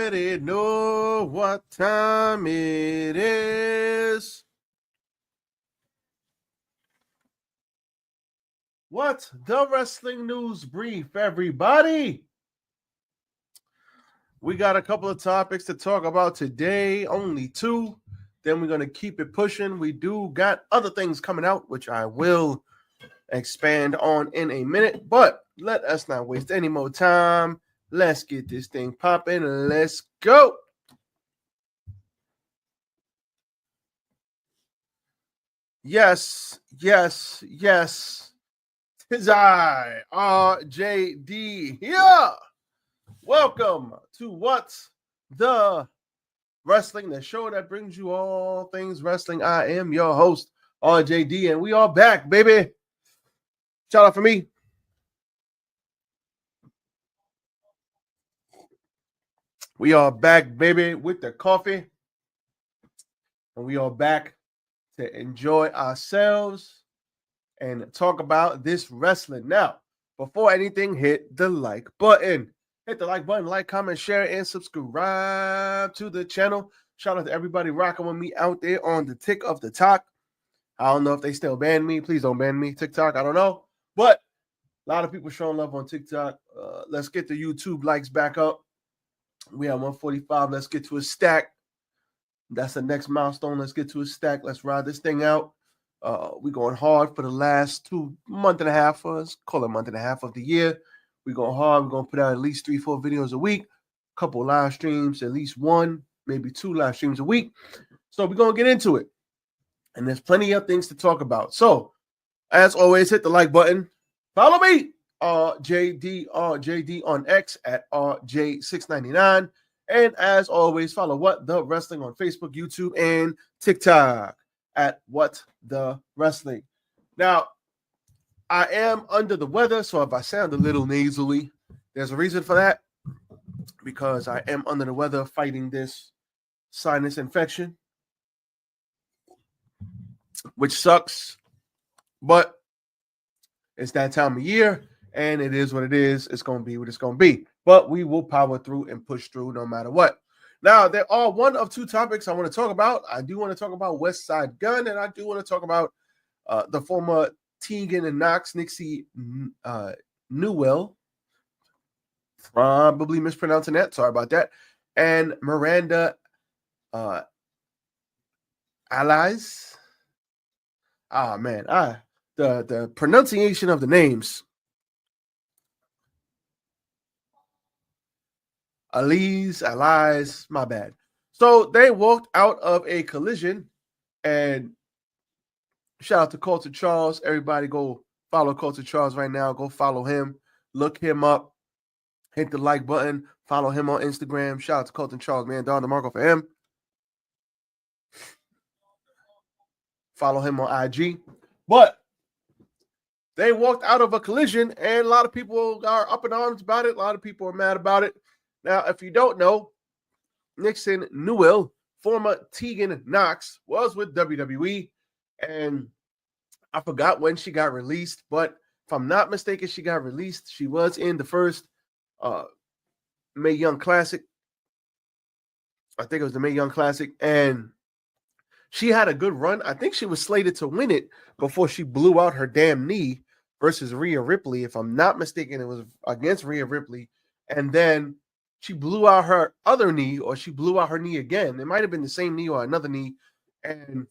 already know what time it is. What's the wrestling news brief, everybody? We got a couple of topics to talk about today, only two. Then we're going to keep it pushing. We do got other things coming out, which I will expand on in a minute. But let us not waste any more time. Let's get this thing popping. Let's go. Yes. Tis I, RJD here. Welcome to What's the Wrestling, the show that brings you all things wrestling. I am your host, RJD, and we are back, baby. Shout out for me. We are back, baby, with the coffee. And we are back to enjoy ourselves and talk about this wrestling. Now, before anything, hit the like button. Hit the like button, like, comment, share, and subscribe to the channel. Shout out to everybody rocking with me out there on the tick of the talk. I don't know if they still ban me. Please don't ban me. TikTok, I don't know. But a lot of people showing love on TikTok. Let's get the YouTube likes back up. We have 145. Let's get to a stack. That's the next milestone. Let's get to a stack. Let's ride this thing out. We're going hard for the last month and a half. Let's call it a month and a half of the year. We're going hard. We're going to put out at least 3-4 videos a week, a couple live streams, at least one, maybe 2 live streams a week. So we're going to get into it. And there's plenty of things to talk about. So, as always, hit the like button. Follow me, RJD on X at RJ699. And as always, follow What the Wrestling on Facebook, YouTube, and TikTok at What the Wrestling. Now, I am under the weather, so if I sound a little nasally, there's a reason for that. Because I am under the weather fighting this sinus infection, which sucks. But it's that time of year, and it is what it is. It's going to be what it's going to be. But we will power through and push through no matter what. Now, there are one of two topics I want to talk about. I do want to talk about West Side Gun, and I do want to talk about the former Tegan and Knox, Newell. Probably mispronouncing that. Sorry about that. And Miranda Alize. Ah, man. The pronunciation of the names. Alize, my bad. So they walked out of a collision, and shout out to Culture Charles. Everybody go follow Culture Charles right now. Go follow him. Look him up. Hit the like button. Follow him on Instagram. Shout out to Culture Charles, man. Don DeMarco for him. Follow him on IG. But they walked out of a collision, and a lot of people are up in arms about it. A lot of people are mad about it. Now, if you don't know, Nixon Newell, former Tegan Knox, was with WWE, and I forgot when she got released, but if I'm not mistaken, she got released. She was in the first Mae Young Classic. I think it was the Mae Young Classic, and she had a good run. I think she was slated to win it before she blew out her damn knee versus Rhea Ripley. If I'm not mistaken, it was against Rhea Ripley, and then she blew out her other knee, or she blew out her knee again. It might have been the same knee or another knee. And,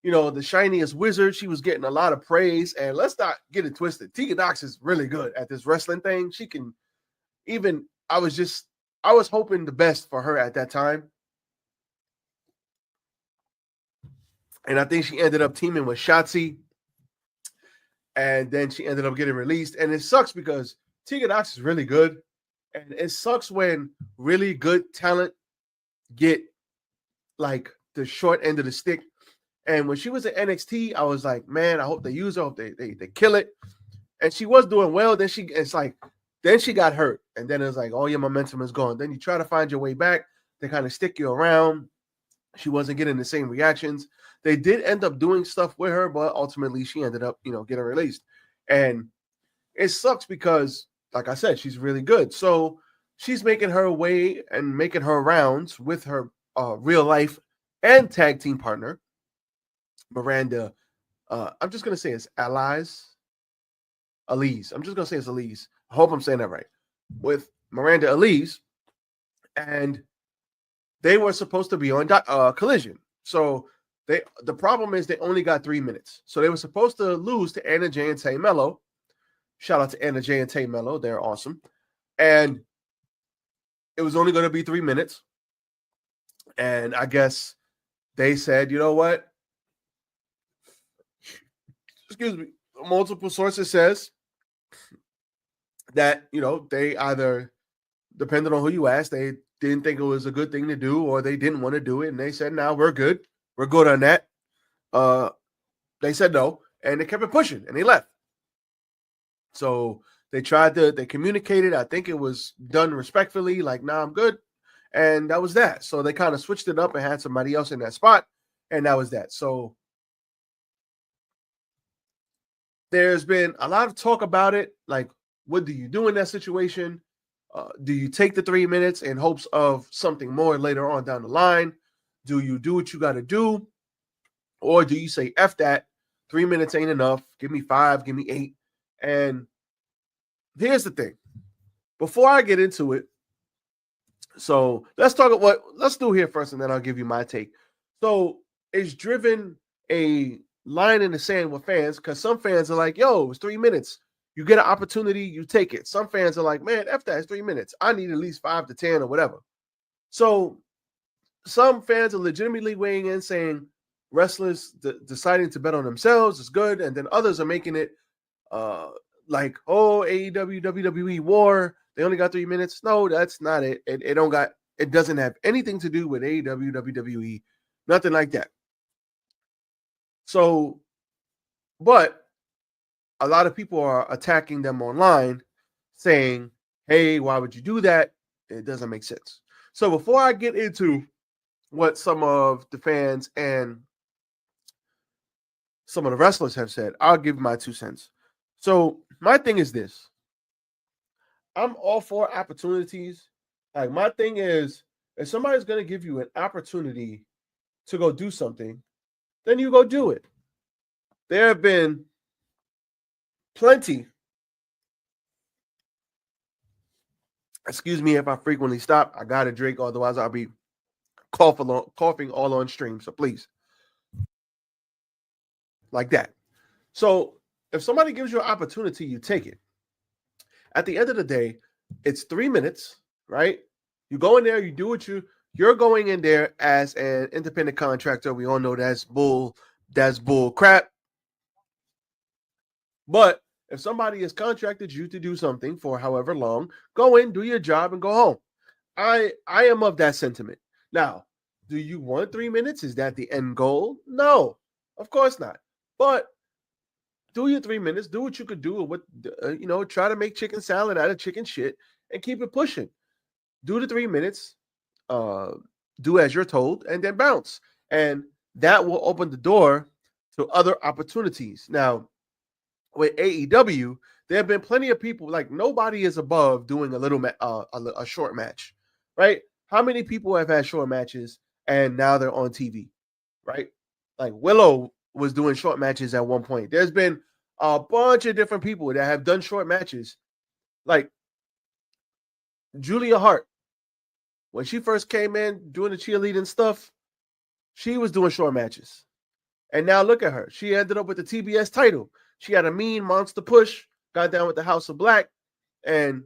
you know, the shiniest wizard, she was getting a lot of praise. And let's not get it twisted. Tegan Knox is really good at this wrestling thing. She can even, I was hoping the best for her at that time. And I think she ended up teaming with Shotzi. And then she ended up getting released. And it sucks because Tegan Knox is really good. And it sucks when really good talent get like the short end of the stick. And when she was at NXT, I was like, man, I hope they use her. I hope they kill it. And she was doing well. Then she got hurt. And then it's like, oh, your momentum is gone. Then you try to find your way back. They kind of stick you around. She wasn't getting the same reactions. They did end up doing stuff with her, but ultimately she ended up, getting released. And it sucks because, like I said, she's really good. So she's making her way and making her rounds with her real life and tag team partner, Miranda. I'm just going to say it's Alize. Alize. I'm just going to say it's Alize. I hope I'm saying that right. With Miranda Alize. And they were supposed to be on Collision. So the problem is they only got 3 minutes. So they were supposed to lose to Anna Jay and Tay Mello. Shout out to Anna Jay and Tay Mello. They're awesome. And it was only going to be 3 minutes. And I guess they said, you know what? Excuse me. Multiple sources says that, they either, depending on who you ask, they didn't think it was a good thing to do or they didn't want to do it. And they said, no, we're good. We're good on that. They said no. And they kept it pushing and they left. So they communicated. I think it was done respectfully, like, nah, I'm good. And that was that. So they kind of switched it up and had somebody else in that spot. And that was that. So there's been a lot of talk about it. Like, what do you do in that situation? Do you take the 3 minutes in hopes of something more later on down the line? Do you do what you got to do? Or do you say, F that, 3 minutes ain't enough. Give me 5, give me 8. And here's the thing. Before I get into it, so let's do here first, and then I'll give you my take. So it's driven a line in the sand with fans because some fans are like, yo, it's 3 minutes. You get an opportunity, you take it. Some fans are like, man, F that, it's 3 minutes. I need at least 5 to 10 or whatever. So some fans are legitimately weighing in saying wrestlers deciding to bet on themselves is good. And then others are making it like, oh, AEW, WWE war, they only got 3 minutes. No, that's not it. It doesn't have anything to do with AEW, WWE, nothing like that. So, but a lot of people are attacking them online saying, hey, why would you do that? It doesn't make sense. So before I get into what some of the fans and some of the wrestlers have said, I'll give my 2 cents. So my thing is this. I'm all for opportunities. Like, my thing is, if somebody's going to give you an opportunity to go do something, then you go do it. There have been plenty. Excuse me if I frequently stop. I got to drink, otherwise I'll be coughing all on stream. So please. Like that. So if somebody gives you an opportunity, you take it. At the end of the day, it's 3 minutes, right? You go in there, you do what you're going in there as an independent contractor. We all know that's bull crap. But if somebody has contracted you to do something for however long, go in, do your job, and go home. I am of that sentiment. Now, do you want 3 minutes? Is that the end goal? No, of course not. But do your 3 minutes, do what you could do, try to make chicken salad out of chicken shit and keep it pushing. Do the 3 minutes, do as you're told, and then bounce. And that will open the door to other opportunities. Now, with AEW, there have been plenty of people, like, nobody is above doing a short match, right? How many people have had short matches and now they're on TV, right? Like, Willow was doing short matches at one point. There's been a bunch of different people that have done short matches. Like Julia Hart, when she first came in doing the cheerleading stuff, she was doing short matches. And now look at her. She ended up with the TBS title. She had a mean monster push, got down with the House of Black, and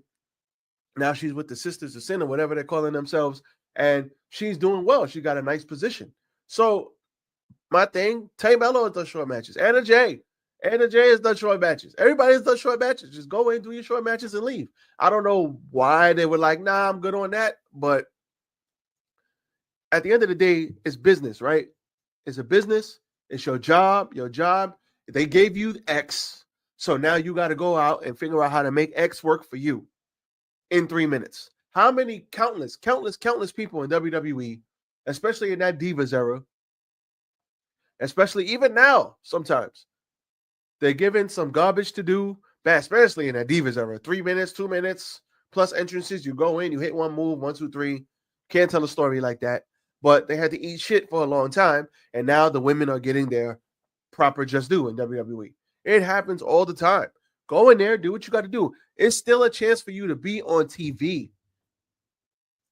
now she's with the Sisters of Sin or whatever they're calling themselves, and she's doing well. She got a nice position. So my thing, Tay Mello has done short matches. Anna Jay has done short matches. Everybody has done short matches. Just go in, do your short matches, and leave. I don't know why they were like, nah, I'm good on that. But at the end of the day, it's business, right? It's a business. It's your job. They gave you X. So now you got to go out and figure out how to make X work for you in 3 minutes. How many countless people in WWE, especially in that Divas era, especially even now, sometimes they're given some garbage to do, especially in that Divas era. 3 minutes, 2 minutes, plus entrances. You go in, you hit one move, 1, 2, 3. Can't tell a story like that. But they had to eat shit for a long time, and now the women are getting their proper just due in WWE. It happens all the time. Go in there, do what you got to do. It's still a chance for you to be on TV.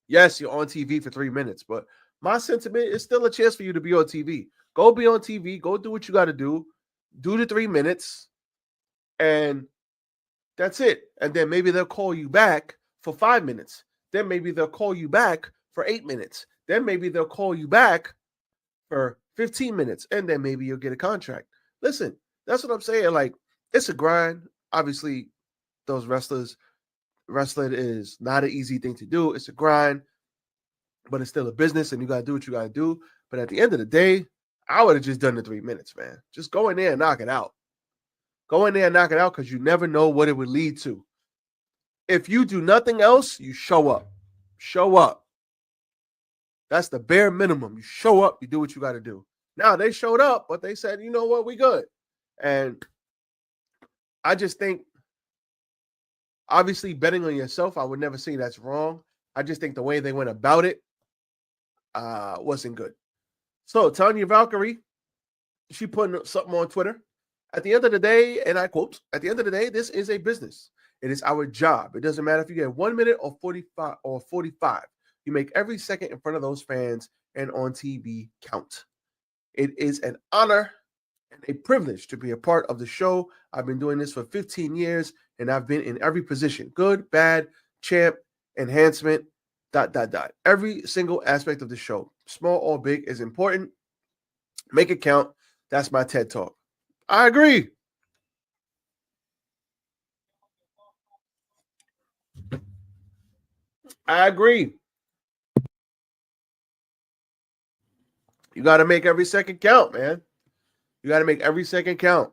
Yes, you're on TV for 3 minutes, but my sentiment is still a chance for you to be on TV. Go be on TV. Go do what you got to do. Do the 3 minutes, and that's it. And then maybe they'll call you back for 5 minutes. Then maybe they'll call you back for 8 minutes. Then maybe they'll call you back for 15 minutes, and then maybe you'll get a contract. Listen, that's what I'm saying. Like, it's a grind. Obviously, those wrestling is not an easy thing to do. It's a grind, but it's still a business, and you got to do what you got to do. But at the end of the day, I would have just done the 3 minutes, man. Just go in there and knock it out. Go in there and knock it out, because you never know what it would lead to. If you do nothing else, you show up. Show up. That's the bare minimum. You show up, you do what you got to do. Now, they showed up, but they said, you know what, we good. And I just think, obviously, betting on yourself, I would never say that's wrong. I just think the way they went about it wasn't good. So, Tanya Valkyrie, she put something on Twitter. At the end of the day, and I quote, at the end of the day, this is a business. It is our job. It doesn't matter if you get 1 minute or 45. You make every second in front of those fans and on TV count. It is an honor and a privilege to be a part of the show. I've been doing this for 15 years, and I've been in every position. Good, bad, champ, enhancement, ... Every single aspect of the show, small or big, is important. Make it count. That's my TED Talk. I agree. I agree. You got to make every second count, man. You got to make every second count.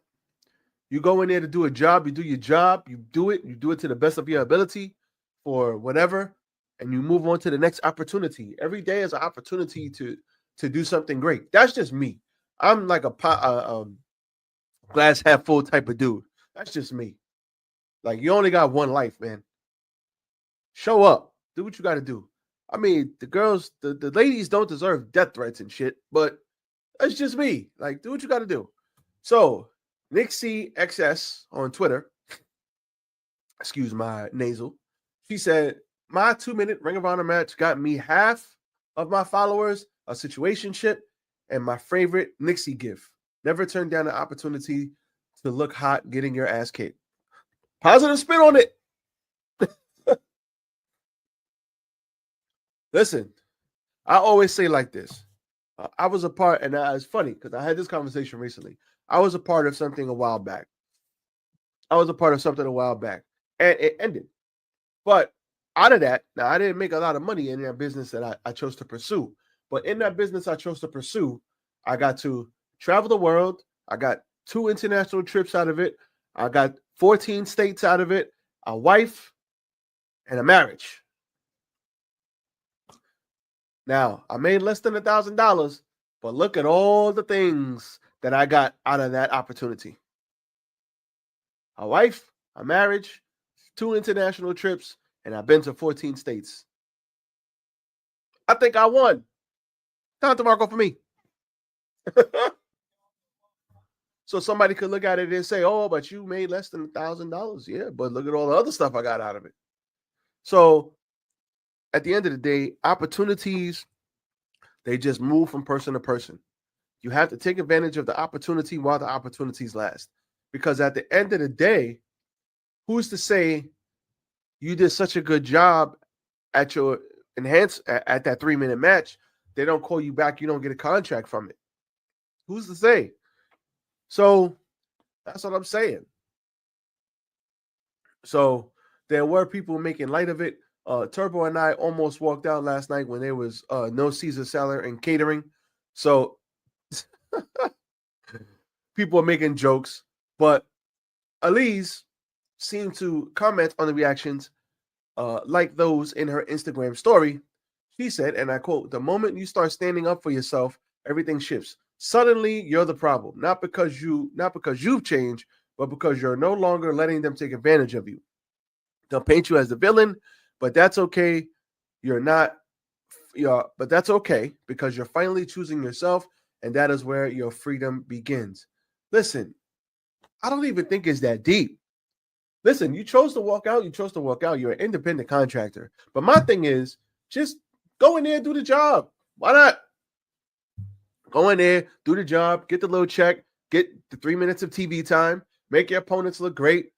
You go in there to do a job, you do your job, you do it to the best of your ability for whatever, and you move on to the next opportunity. Every day is an opportunity to do something great. That's just me. I'm like a glass half full type of dude. That's just me. Like, you only got one life, man. Show up. Do what you got to do. I mean, the girls, the ladies don't deserve death threats and shit, but that's just me. Like, do what you got to do. So, Nixie XS on Twitter, excuse my nasal, she said, my 2-minute Ring of Honor match got me half of my followers, a situationship, and my favorite Nixie gift. Never turn down the opportunity to look hot getting your ass kicked. Positive spin on it. Listen, I always say like this. I was a part, and it's funny because I had this conversation recently. I was a part of something a while back. And it ended. But out of that, now I didn't make a lot of money in that business that I chose to pursue. But in that business I chose to pursue, I got to travel the world. I got 2 international trips out of it. I got 14 states out of it, a wife, and a marriage. Now, I made less than $1,000, but look at all the things that I got out of that opportunity. A wife, a marriage, 2 international trips, and I've been to 14 states. I think I won. Time to Marco for me. So somebody could look at it and say, oh, but you made less than $1,000. Yeah, but look at all the other stuff I got out of it. So at the end of the day, opportunities, they just move from person to person. You have to take advantage of the opportunity while the opportunities last. Because at the end of the day, who's to say you did such a good job at your at that 3-minute match, they don't call you back, you don't get a contract from it? Who's to say? So that's what I'm saying. So there were people making light of it. Turbo and I almost walked out last night when there was no Caesar salad and catering. So people are making jokes, but Alize seemed to comment on the reactions like those in her Instagram story. She said, and I quote, "The moment you start standing up for yourself, everything shifts. Suddenly you're the problem, not because you've changed, but because you're no longer letting them take advantage of you. They'll paint you as the villain, but that's okay. You're not. But that's okay because you're finally choosing yourself, and that is where your freedom begins. Listen, I don't even think it's that deep. Listen, you chose to walk out. You chose to walk out. You're an independent contractor. But my thing is, just go in there and do the job. Why not? Go in there, do the job, get the little check, get the 3 minutes of TV time, make your opponents look great.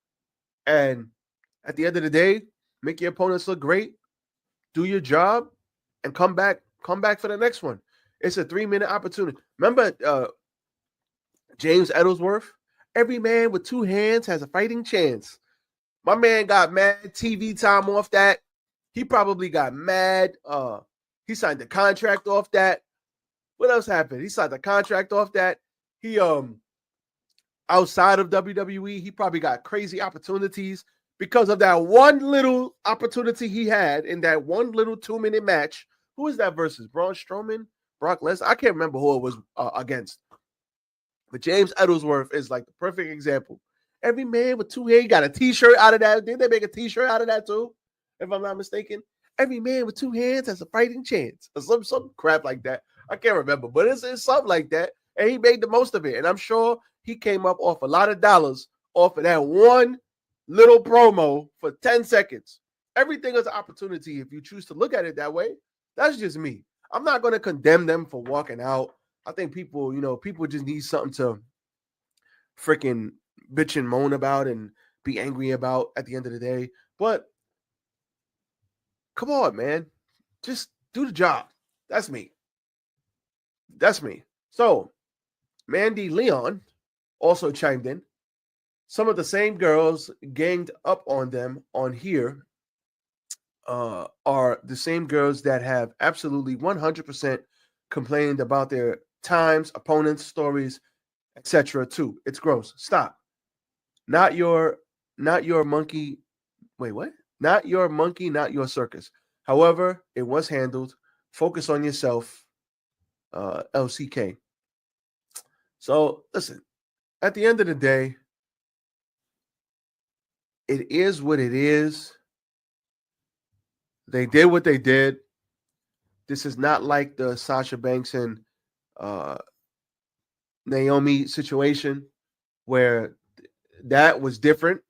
And at the end of the day, make your opponents look great, do your job, and come back for the next one. It's a 3-minute opportunity. Remember James Edelsworth? Every man with 2 hands has a fighting chance. My man got mad TV time off that. He probably got mad. He signed the contract off that. What else happened? He signed the contract off that. He outside of WWE, he probably got crazy opportunities because of that one little opportunity he had in that one little 2-minute match. Who was that versus? Braun Strowman? Brock Lesnar? I can't remember who it was against. But James Edelsworth is like the perfect example. Every man with 2 hands got a t-shirt out of that. Didn't they make a t-shirt out of that too? If I'm not mistaken. Every man with 2 hands has a fighting chance. Or some crap like that. I can't remember. But it's something like that. And he made the most of it. And I'm sure he came up off a lot of dollars off of that one little promo for 10 seconds. Everything is an opportunity if you choose to look at it that way. That's just me. I'm not going to condemn them for walking out. I think people just need something to freaking bitch and moan about and be angry about at the end of the day. But come on, man. Just do the job. That's me. So, Mandy Leon also chimed in. Some of the same girls ganged up on them on here are the same girls that have absolutely 100% complained about their times, opponents, stories, etc. too. It's gross. Stop. Not your monkey. Wait, what? Not your monkey, not your circus. However, it was handled. Focus on yourself, LCK. So, listen, at the end of the day, it is what it is. They did what they did. This is not like the Sasha Banks and Naomi situation where that was different.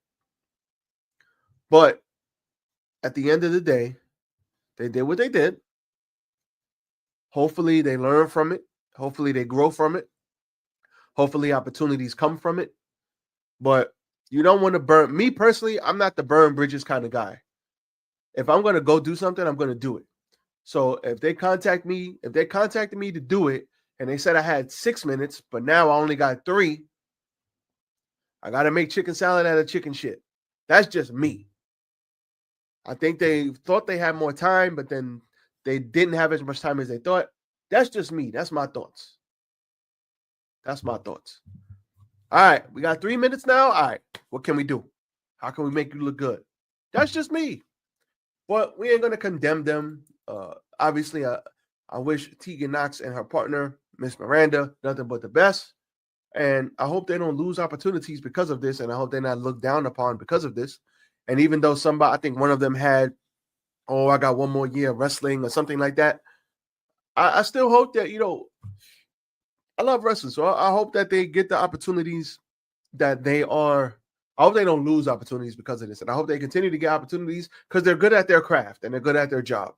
But at the end of the day, they did what they did. Hopefully they learn from it. Hopefully they grow from it. Hopefully opportunities come from it. But you don't want to burn. Me personally, I'm not the burn bridges kind of guy. If I'm going to go do something, I'm going to do it. So if they contacted me to do it, and they said I had 6 minutes, but now I only got 3, I got to make chicken salad out of chicken shit. That's just me. I think they thought they had more time, but then they didn't have as much time as they thought. That's just me. That's my thoughts. All right, we got 3 minutes now. All right, what can we do? How can we make you look good? That's just me. But we ain't going to condemn them. Obviously, I wish Tegan Knox and her partner, Miss Miranda, nothing but the best. And I hope they don't lose opportunities because of this. And I hope they're not looked down upon because of this. And even though I think one of them had, I got 1 more year of wrestling or something like that. I still hope that, I love wrestling. So I hope that they get the opportunities that they are. I hope they don't lose opportunities because of this. And I hope they continue to get opportunities because they're good at their craft and they're good at their job.